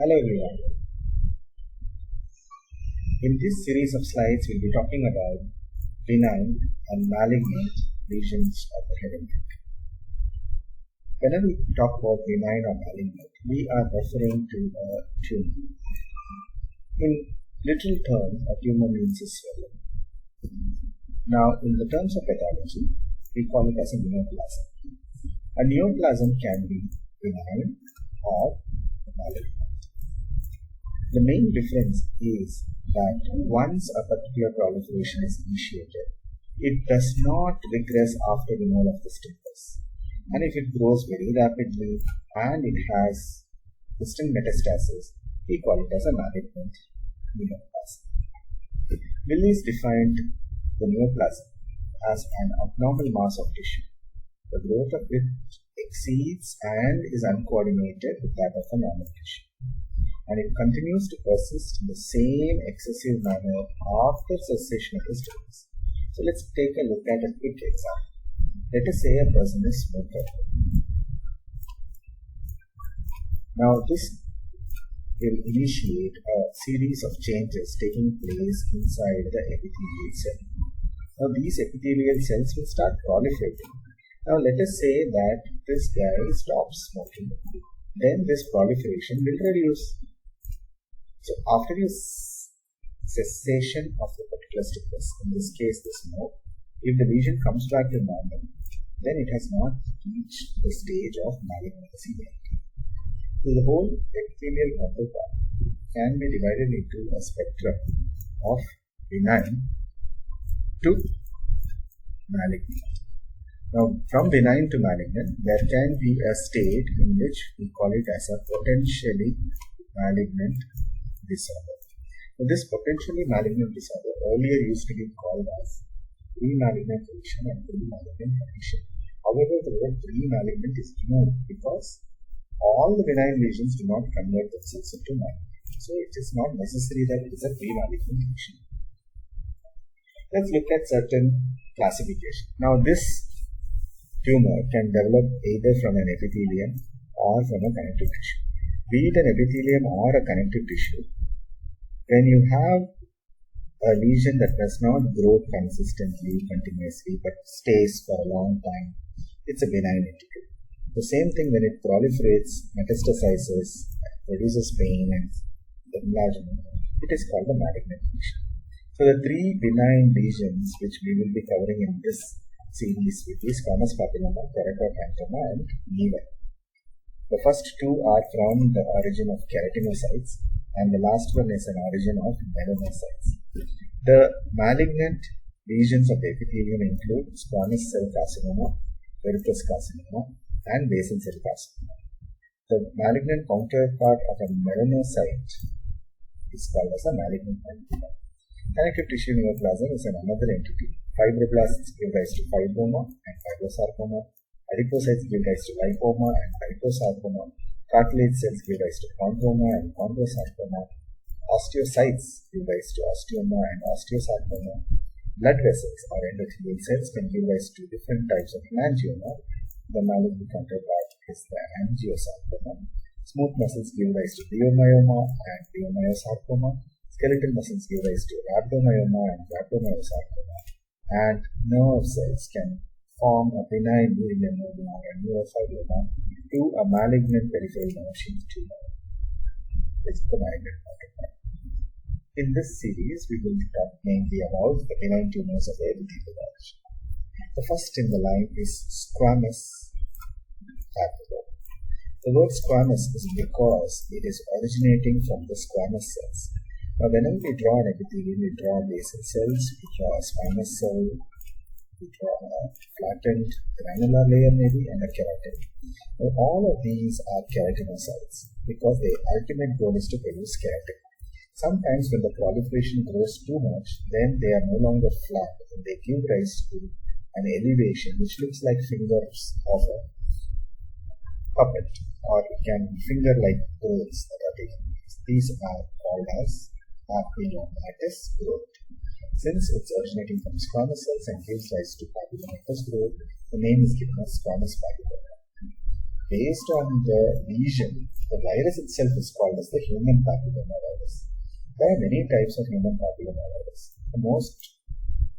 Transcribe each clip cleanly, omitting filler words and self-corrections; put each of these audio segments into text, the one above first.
Hello everyone. In this series of slides, we'll be talking about benign and malignant lesions of the head and neck. Whenever we talk about benign or malignant, we are referring to a tumor. In literal terms, a tumor means a swelling. Now, in the terms of pathology, we call it as a neoplasm. A neoplasm can be benign or malignant. The main difference is that once a particular proliferation is initiated, it does not regress after removal of the stimulus. And if it grows very rapidly and it has distant metastasis, we call it as a malignant neoplasm. Willis defined the neoplasm as an abnormal mass of tissue, the growth of which exceeds and is uncoordinated with that of a normal tissue. And it continues to persist in the same excessive manner after cessation of the stimulus. So let's take a look at a quick example. Let us say a person is smoker. Now this will initiate a series of changes taking place inside the epithelial cell. Now these epithelial cells will start proliferating. Now let us say that this guy stops smoking. Then this proliferation will reduce. So after the cessation of the particular stimulus, in this case the smoke, if the lesion comes back to normal, then it has not reached the stage of malignancy yet. So the whole epithelial microbiome can be divided into a spectrum of benign to malignant. Now from benign to malignant, there can be a state in which we call it as a potentially malignant disorder. So this potentially malignant disorder earlier used to be called as pre-malignant lesion and pre-malignant condition. However, the word pre-malignant is removed because all the benign lesions do not convert themselves into malignant. So it is not necessary that it is a pre-malignant lesion. Let's look at certain classification. Now this tumor can develop either from an epithelium or from a connective tissue. Be it an epithelium or a connective tissue, when you have a lesion that does not grow consistently, continuously, but stays for a long time, it's a benign entity. The same thing when it proliferates, metastasizes, produces pain and enlargement, it is called a malignant lesion. So the three benign lesions which we will be covering in this series will be squamous papilloma, keratoacanthoma and Benign. The first two are from the origin of keratinocytes and the last one is an origin of melanocytes. The malignant lesions of the epithelium include squamous cell carcinoma, verrucous carcinoma and basal cell carcinoma. The malignant counterpart of a melanocyte is called as a malignant melanocyte. Connective tissue neoplasm is another entity. Fibroblasts give rise to fibroma and fibrosarcoma. Adipocytes give rise to lipoma and liposarcoma. Cartilage cells give rise to chondroma and chondrosarcoma. Osteocytes give rise to osteoma and osteosarcoma. Blood vessels or endothelial cells can give rise to different types of hemangioma. The malignant counterpart is the angiosarcoma. Smooth muscles give rise to leiomyoma and leiomyosarcoma. Skeletal muscles give rise to rhabdomyoma and rhabdomyosarcoma. And nerve cells can form a benign neuroblastoma or a neurofibroma to a malignant peripheral nerve sheath tumor. It's the malignant counterpart. In this series, we will talk mainly about the benign tumors of the epithelial origin. The first in the line is squamous papilloma. The word squamous is because it is originating from the squamous cells. Now, whenever we draw an epithelium, we draw basal cells, we draw a squamous cell, we draw a flattened granular layer maybe, and a keratin. Now, all of these are keratinocytes because their ultimate goal is to produce keratin. Sometimes when the proliferation grows too much, then they are no longer flat and they give rise to an elevation which looks like fingers of a puppet, or it can be finger-like growths that are taking place. These are called as papillomatous growth. Since it's originating from squamous cells and gives rise to papillomatous growth, the name is given as squamous papilloma. based on the lesion, the virus itself is called as the human papillomavirus. There are many types of human papillomavirus. The most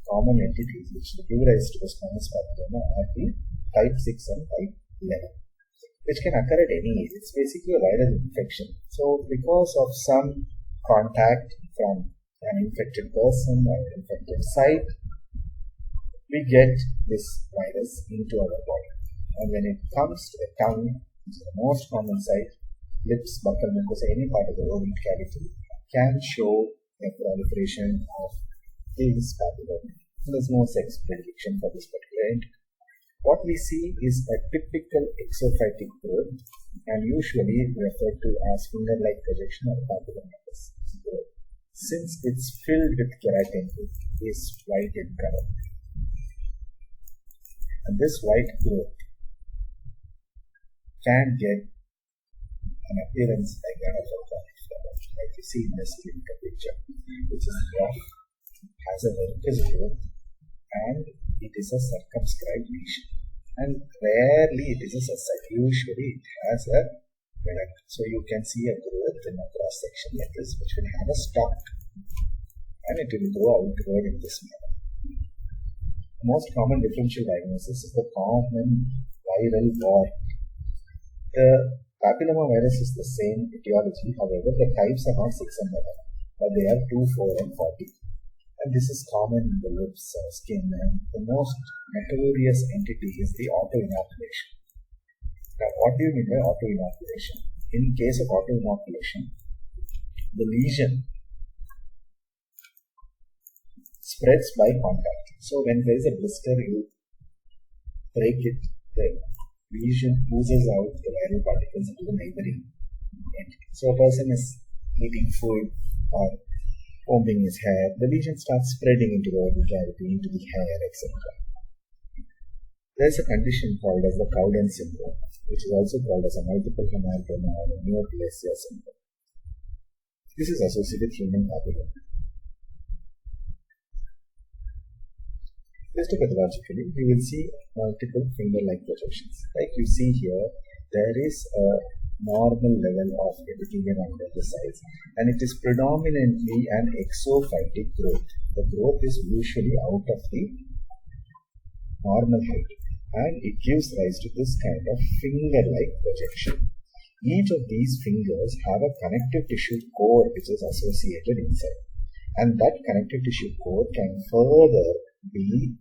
common entities which give rise to the squamous papilloma are the type 6 and type 11, which can occur at any age. It's basically a viral infection. So because of some contact from an infected person or an infected site, we get this virus into our body. And when it comes to the tongue, which is the most common site, lips, buccal mucosa, any part of the oral cavity can show a proliferation of this papilloma. There's no sex predilection for this particular entity. What we see is a typical exophytic growth and usually referred to as finger-like projection or papillomavirus growth. Since it's filled with keratin, it is white in color. And this white growth can get an appearance like that of a cauliflower, like you see in this clinical picture, which is rough, has a vertical growth, and it is a circumscribed lesion. And rarely it is a success. Usually it has a product. So you can see a growth in a cross section like this, which will have a stalk, and it will grow outward in this manner. The most common differential diagnosis is the common viral war. The papillomavirus is the same etiology, however, the types are not 6 and 11, but they are 2, 4, and 40. And this is common in the lips, skin, and the most notorious entity is the auto-inoculation. Now, what do you mean by auto-inoculation? In case of auto-inoculation, the lesion spreads by contact. So when there is a blister, you break it, the lesion oozes out the viral particles into the neighboring entity. So a person is eating food or combing his hair, the lesion starts spreading into the oral cavity, into the hair, etc. There is a condition called as the Cowden syndrome, which is also called as a multiple hematoma or a neoplasia syndrome. This is associated with human papilloma. Histopathologically, we will see multiple finger-like projections. Like you see here, there is a normal level of epithelium under the sides, and it is predominantly an exophytic growth. The growth is usually out of the normal height, and it gives rise to this kind of finger-like projection. Each of these fingers have a connective tissue core which is associated inside, and that connective tissue core can further be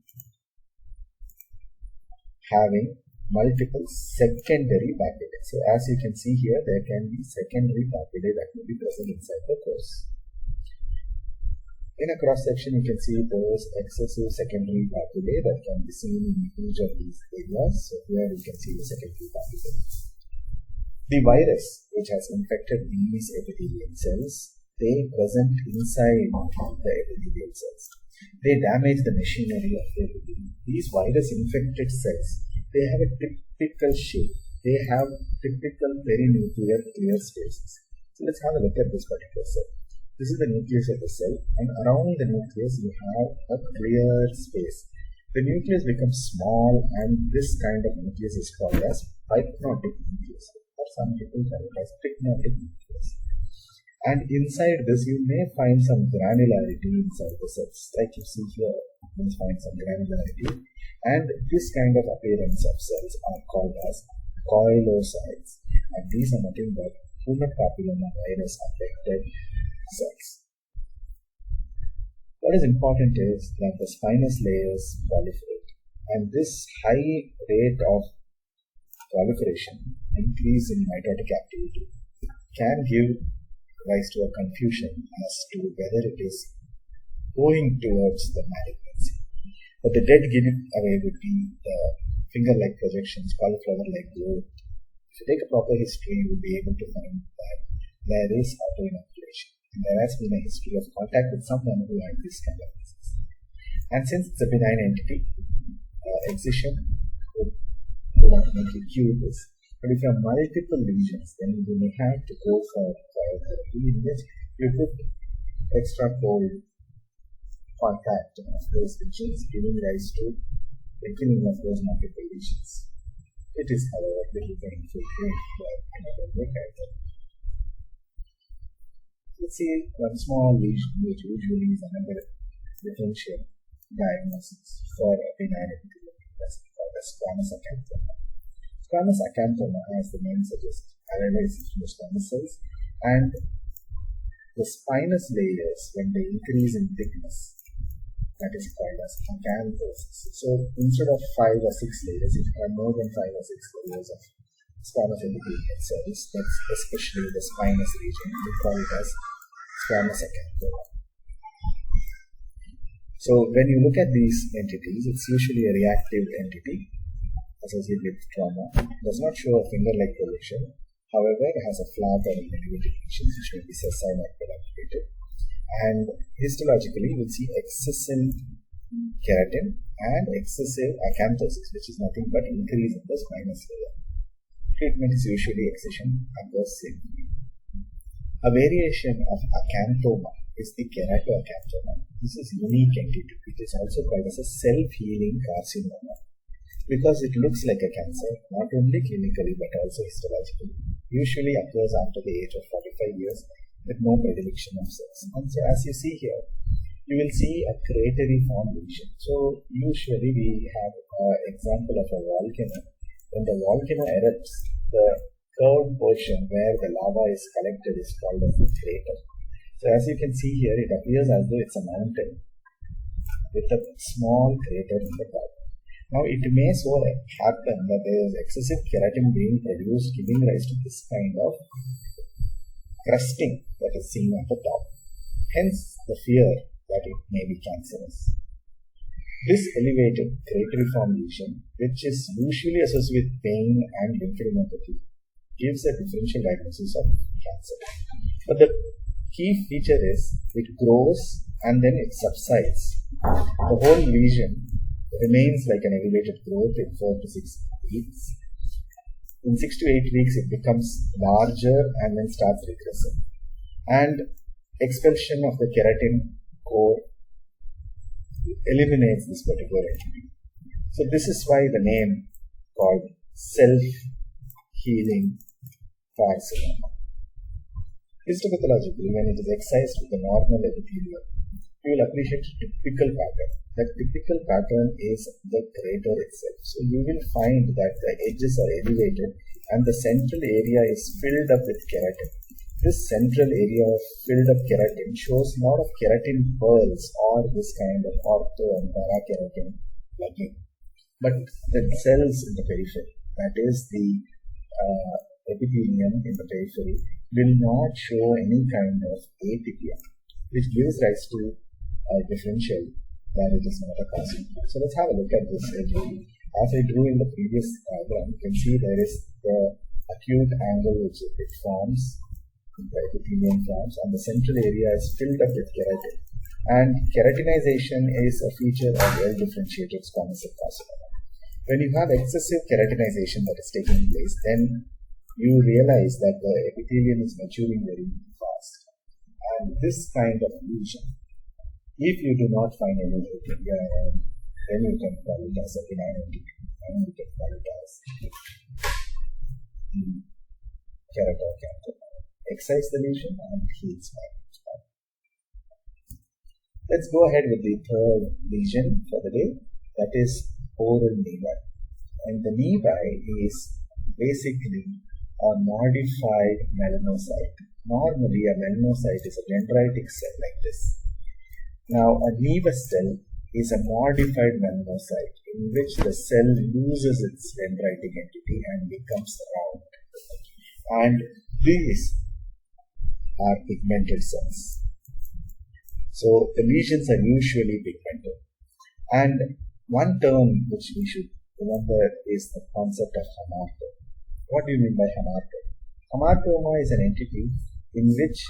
having multiple secondary papillae. So as you can see here, there can be secondary papillae that will be present inside the course. In a cross section, you can see those excessive secondary papillae that can be seen in each of these areas. So here you can see the secondary papillae. The virus which has infected these epithelial cells, they present inside the epithelial cells. They damage the machinery of the epithelium. These virus-infected cells, they have a typical shape. They have typical perinuclear clear spaces. So let's have a look at this particular cell. This is the nucleus of the cell, and around the nucleus you have a clear space. The nucleus becomes small, and this kind of nucleus is called as pycnotic nucleus, or some people call it as pycnotic nucleus. And inside this, you may find some granularity inside the cells. Like you see here, you may find some granularity. And this kind of appearance of cells are called as coilocytes. And these are nothing but human papillomavirus affected cells. What is important is that the spinous layers proliferate. And this high rate of proliferation, increase in mitotic activity, can give rise to a confusion as to whether it is going towards the malignancy. But the dead giveaway would be the finger-like projections, cauliflower-like growth. If you take a proper history, you will be able to find that there is auto-inoculation. And there has been a history of contact with someone who had this kind of disease. And since it's a benign entity, excision would automatically cure this. But if you have multiple lesions, then you may have to go for therapy in which you put extra cold contact of those lesions, giving rise to beginning of those multiple lesions. It is, however, little painful to look at them. Let's see one small lesion, which usually is another differential diagnosis for a benign epithelial neoplasm called as squamous acanthoma. Squamous acanthoma, as the name suggests, paralyzes the squamous cells, and the spinous layers, when they increase in thickness, that is called as acanthosis. So instead of 5 or 6 layers, if you have more than 5 or 6 layers of squamous epithelial cells, that's especially the spinous region, we call it as squamous acanthoma. So when you look at these entities, it's usually a reactive entity associated with trauma. It does not show a finger-like projection. However, it has a flat or elevated lesions which may be sessile or collaborated. And histologically, we'll see excessive keratin and excessive acanthosis, which is nothing but increase in the spinous layer. Treatment is usually excision across safely. A variation of acanthoma is the keratoacanthoma. This is unique entity. It is also called as a self-healing carcinoma because it looks like a cancer, not only clinically but also histologically. Usually occurs after the age of 45 years with no predilection of cells. And so as you see here, you will see a crateriform lesion. So usually we have an example of a volcano. When the volcano erupts, the curved portion where the lava is collected is called as a crater. So as you can see here, it appears as though it's a mountain with a small crater in the top. Now it may so happen that there is excessive keratin being produced, giving rise to this kind of crusting that is seen at the top. Hence the fear that it may be cancerous. This elevated crateriform lesion, which is usually associated with pain and lymphadenopathy, gives a differential diagnosis of cancer. But the key feature is it grows and then it subsides. The whole lesion remains like an elevated growth in 4 to 6 weeks. In 6 to 8 weeks, it becomes larger and then starts regressing. And expulsion of the keratin core eliminates this particular entity. So this is why the name called self-healing carcinoma. Histopathologically, when it is excised with the normal epithelium, you will appreciate a typical pattern. That typical pattern is the crater itself. So you will find that the edges are elevated and the central area is filled up with keratin. This central area of filled up keratin shows a lot of keratin pearls or this kind of ortho and parakeratin plugging. But the cells in the periphery, that is the epithelium in the periphery, will not show any kind of atypia, which gives rise to a differential that it is not a carcinoma. So let's have a look at this. As I drew in the previous diagram, you can see there is the acute angle which it forms, the epithelium forms, and the central area is filled up with keratin. And keratinization is a feature of well-differentiated squamous cell carcinoma. When you have excessive keratinization that is taking place, then you realize that the epithelium is maturing very fast. And this kind of lesion, if you do not find any atypia, then you can call it as a benign entity, and you can call it as keratoacanthoma. Excise the lesion and heals back. Let's go ahead with the third lesion for the day, that is oral nevi. And the nevi is basically a modified melanocyte. Normally, a melanocyte is a dendritic cell like this. Now, a nevus cell is a modified melanocyte in which the cell loses its dendritic entity and becomes round. And these are pigmented cells. So, the lesions are usually pigmented. And one term which we should remember is the concept of hamartoma. What do you mean by hamartoma? Hamartoma is an entity in which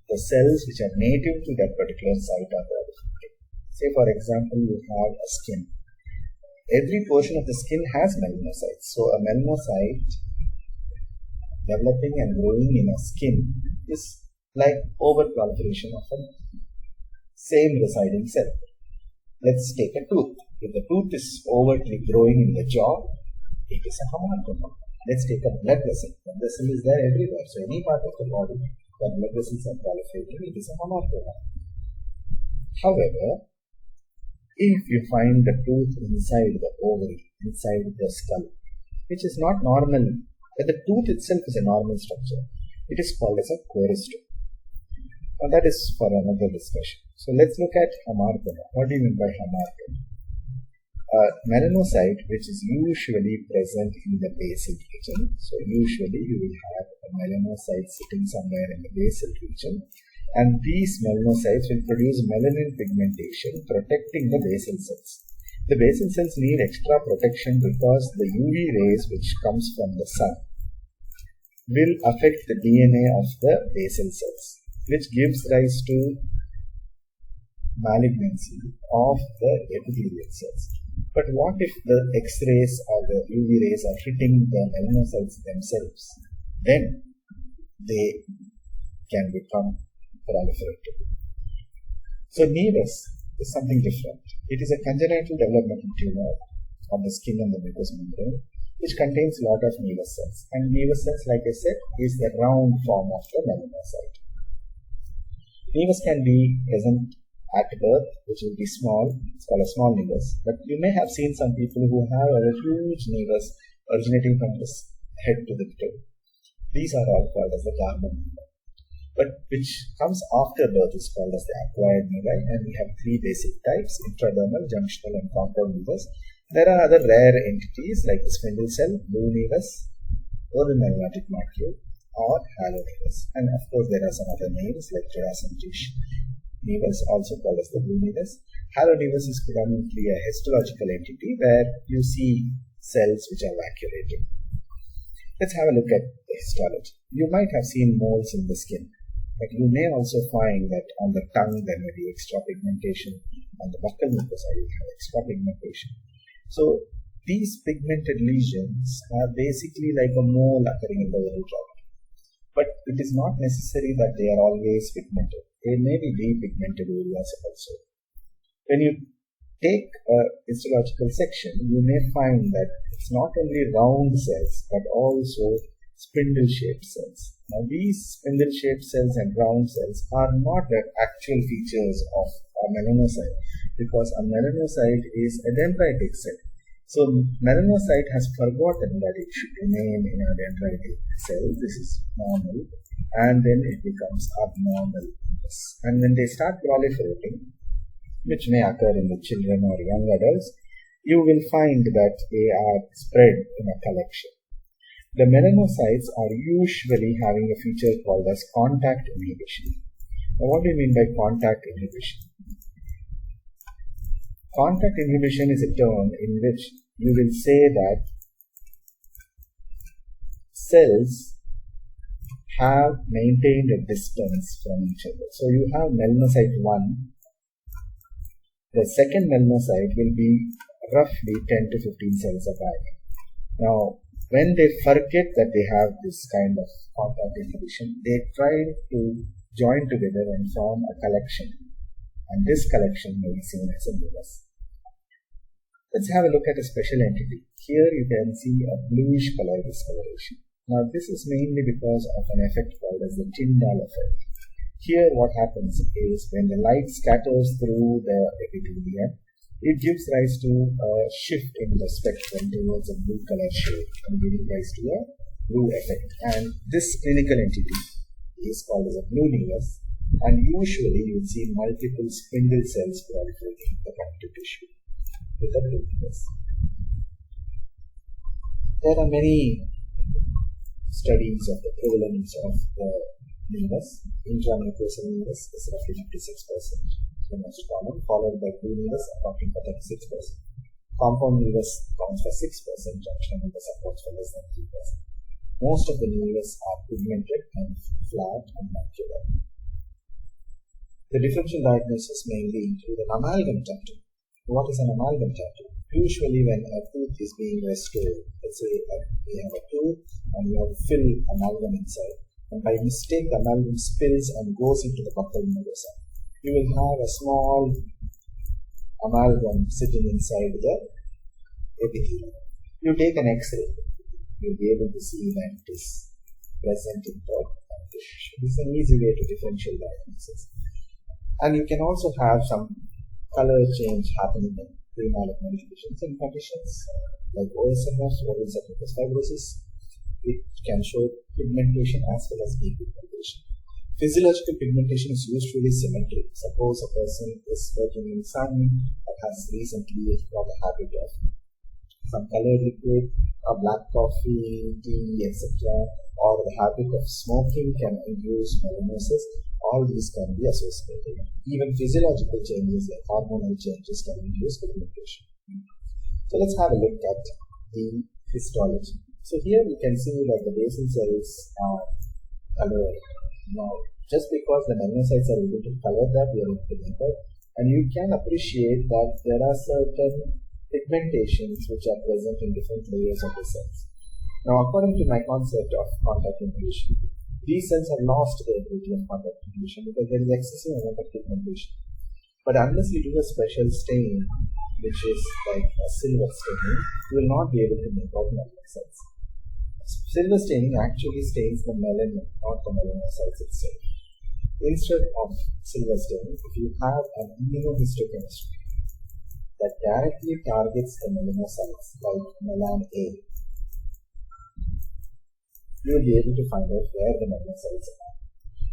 the cells which are native to that particular site are proliferated. Say for example, you have a skin. Every portion of the skin has melanocytes. So a melanocyte developing and growing in a skin is like overproliferation of a same residing cell. Let's take a tooth. If the tooth is overtly growing in the jaw, It is a hamartoma. Let's take a blood vessel. Blood vessel is there everywhere. So any part of the body where blood vessels are proliferating, it is a hamartoma. However, if you find the tooth inside the ovary, inside the skull, which is not normal, but the tooth itself is a normal structure, it is called as a corystome. Now that is for another discussion. So let's look at hamartoma. What do you mean by hamartoma? Melanocyte, which is usually present in the basal region. So usually you will have a melanocyte sitting somewhere in the basal region, and these melanocytes will produce melanin pigmentation protecting the basal cells. The basal cells need extra protection because the UV rays which comes from the sun will affect the DNA of the basal cells, which gives rise to malignancy of the epithelial cells. But what if the X-rays or the UV rays are hitting the melanocytes themselves? Then they can become proliferative. So nevus is something different. It is a congenital developmental tumor of the skin and the mucous membrane, which contains a lot of nevus cells. And nevus cells, like I said, is the round form of the melanocyte. Nevus can be present at birth, which will be small. It's called a small nevus. But you may have seen some people who have a huge nevus originating from the head to the toe. These are all called as the garment nevi. But which comes after birth is called as the acquired nevi, and we have three basic types: intradermal, junctional, and compound nevus. There are other rare entities like the spindle cell, blue nevus, oromagmatic macule, or halo nevus. And of course, there are some other names like Jurassic nevus, also called as the blue nevus. Halo nevus is predominantly a histological entity where you see cells which are vacuolating. Let's have a look at the histology. You might have seen moles in the skin, but you may also find that on the tongue there may be extra pigmentation. On the buccal mucosa you have extra pigmentation. So these pigmented lesions are basically like a mole occurring in the oral cavity. But it is not necessary that they are always pigmented. They may be depigmented areas also. When you take a histological section, you may find that it's not only round cells but also spindle-shaped cells. Now these spindle-shaped cells and round cells are not the actual features of a melanocyte, because a melanocyte is a dendritic cell. So melanocyte has forgotten that it should remain in a dendritic cell. This is normal, and then it becomes abnormal. And when they start proliferating, which may occur in the children or young adults, you will find that they are spread in a collection. The melanocytes are usually having a feature called as contact inhibition. Now, what do you mean by contact inhibition? Contact inhibition is a term in which you will say that cells have maintained a distance from each other. So you have melanocyte 1. The second melanocyte will be roughly 10 to 15 cells apart. Now, when they forget that they have this kind of contact inhibition, they try to join together and form a collection. And this collection may be seen as a nevus. Let's have a look at a special entity. Here you can see a bluish color discoloration. Now this is mainly because of an effect called as the Tyndall effect. Here what happens is when the light scatters through the epithelium, it gives rise to a shift in the spectrum towards a blue color shade and giving rise to a blue effect. And this clinical entity is called as a blue nevus, and usually you will see multiple spindle cells proliferating in the connective tissue with the blue nevus. There are many studies of the prevalence of the nevus. Intramucosal nevus is roughly 56%, the most common, followed by blue nevus accounting for 36%. Compound nevus accounts for 6%, junctional nevus accounts for less than 3%. Most of the nevus are pigmented and flat and macular. The differential diagnosis mainly include an amalgam tattoo. What is an amalgam tattoo? Usually when a tooth is being restored, let's say we have a tooth and we have to fill amalgam inside, and by mistake the amalgam spills and goes into the buccal mucosa. You will have a small amalgam sitting inside the epithelium. You take an X-ray, you'll be able to see that it is present in the connective tissue. This is an easy way to differential diagnosis. And you can also have some color change happening in pre-malignant lesions in conditions like OSMF, oral submucous fibrosis. It can show pigmentation as well as depigmentation. Physiological pigmentation is usually symmetric. Suppose a person is working in sun that has recently got a habit of some colored liquid, a black coffee, tea, etc., or the habit of smoking can induce melanosis. All these can be associated. Even physiological changes like hormonal changes can induce pigmentation. So let's have a look at the histology. So here we can see that the basal cells are colored. Now, just because the melanocytes are able to color that, we are able to make out, and you can appreciate that there are certain pigmentations which are present in different layers of the cells. Now, according to my concept of contact inhibition, these cells have lost their ability of contact inhibition because there is excessive amount of pigmentation. But unless you do a special stain, which is like a silver staining, you will not be able to make out melanin cells. Silver staining actually stains the melanin, not the melanocytes itself. Instead of silver staining, if you have an immunohistochemistry that directly targets the melanocytes like melan A, you will be able to find out where the melanocytes are.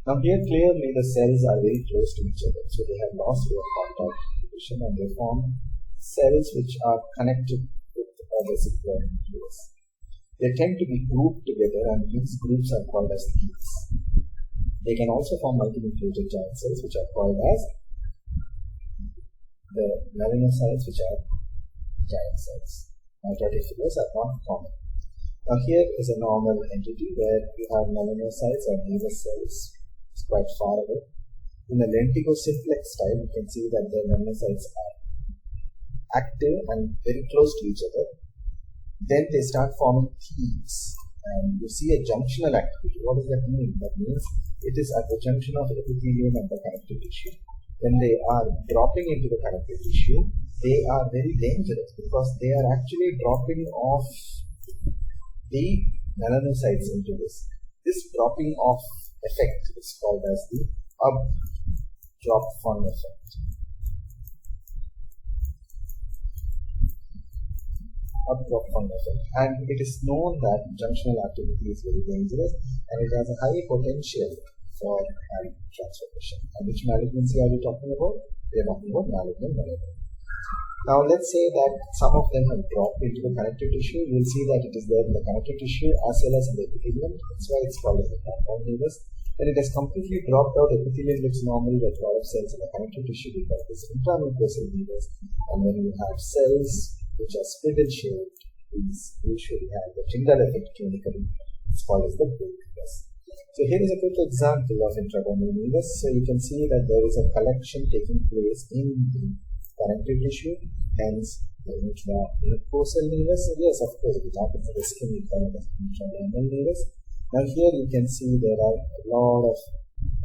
Now here clearly the cells are very close to each other, so they have lost their contact inhibition and they form cells which are connected with a vesicular nucleus. They tend to be grouped together and these groups are called as leaves. They can also form multinucleated giant cells which are called as the melanocytes, which are giant cells. Mitotic figures are not common. Now here is a normal entity where you have melanocytes or nevus cells. It's quite far away. In the lentigo-simplex style, you can see that the melanocytes are active and very close to each other. Then they start forming teeth, and you see a junctional activity. What does that mean? That means it is at the junction of epithelium and the connective tissue. When they are dropping into the connective tissue, they are very dangerous because they are actually dropping off the melanocytes into this. This dropping off effect is called as the Up-drop-fun effect. Up-drop-fun effect. And it is known that junctional activity is very dangerous and it has a high potential for transformation. And which malignancy are we talking about? We are talking about malignant melanoma. Now let's say that some of them have dropped into the connective tissue. You will see that it is there in the connective tissue as well as in the epithelium. That's why it's called as the compound nevus. When it has completely dropped out, epithelium looks normal with a lot of cells in the connective tissue because this intramucosal nevus. And when you have cells which are spindle shaped, these usually have the Tyndall effect clinically. It's called as the bull nevus. So here is a quick example of intradermal nevus. So you can see that there is a collection taking place in the connective tissue, hence the intramucosal nevus. Yes, of course, it happens in the skin, we call it as intradermal nevus. Now here you can see there are a lot of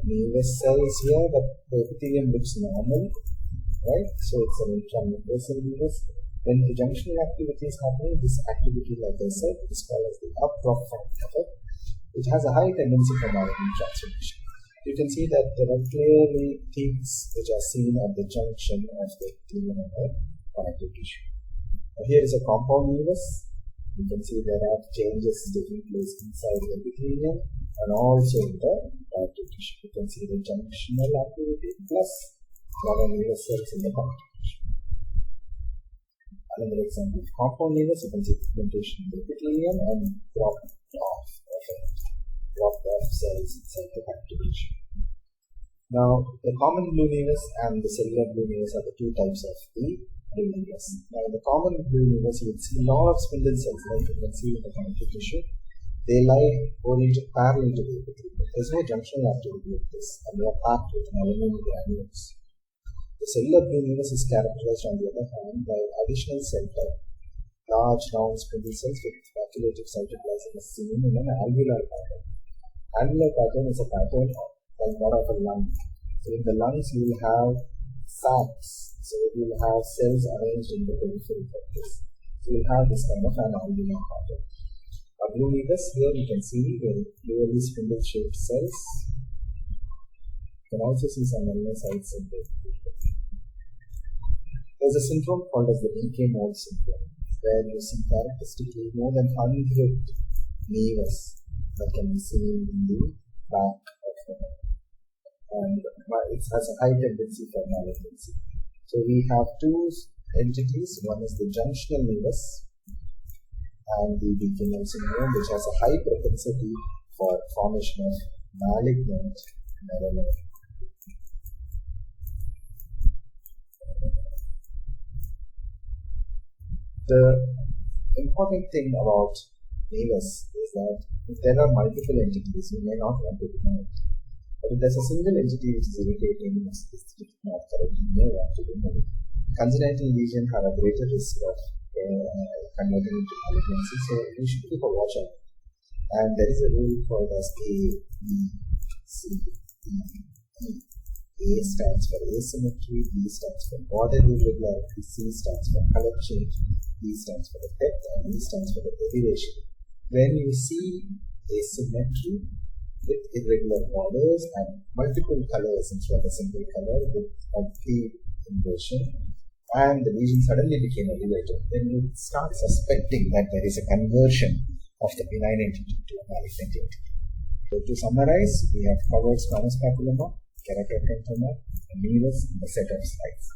nevus cells here, but the epithelium looks normal, right? So it's an intramucosal nevus. When the junctional activity is happening, this activity, like I said, is called as the up-drop-fun effect. It has a high tendency for malignant transformation. You can see that there are clearly things which are seen at the junction of the epithelium and the connective tissue. Here is a compound nevus. You can see there are changes taking place inside the epithelium and also in the connective tissue. You can see the junctional activity plus other nevus cells in the connective tissue. Another example of compound nevus, you can see pigmentation in the epithelium and dropped off cells inside the connective tissue. Now, the common blue nevus and the cellular blue nevus are the two types of the blue nevus. Now, in the common blue nevus, you will see a lot of spindle cells, like you can see in the connective tissue. They lie oriented parallel to the epithelium. There is no junctional activity of this, and they are packed with melanin granules. The cellular blue nevus is characterized, on the other hand, by additional cell type. Large, round spindle cells with speculative cytoplasm is seen in an alveolar pattern. Alveolar pattern is a pattern like that of a lung. So in the lungs you will have sacs. So you will have cells arranged in the periphery of this. So you will have this kind of an albumin pattern. A blue nevus, here we can see the clearly spindle-shaped cells. You can also see some melanocytes in there. There is a syndrome called as the DK mode syndrome, where you see characteristically more than 100 nevus that can be seen in the back of the head. And it has a high tendency for malignancy. So we have two entities. One is the junctional nevus and the DK mode syndrome, which has a high propensity for formation of malignant melanoma. The important thing about nevus is that if there are multiple entities, you may not want to remove it. But if there's a single entity which is irritating, is not correct, you may want to remove it. Congenital lesions have a greater risk of converting into malignancy, so we should keep a watch out. And there is a rule called as A, B, C, D, E. A stands for asymmetry, B stands for border irregularity, C stands for color change, D stands for the depth, and E stands for the elevation. When you see asymmetry with irregular borders and multiple colors instead of a single color with complete inversion, and the lesion suddenly became elevated, then you start suspecting that there is a conversion of the benign entity to a malignant entity. So to summarize, we have covered squamous papilloma, keratoconus, and nevus in a set of slides.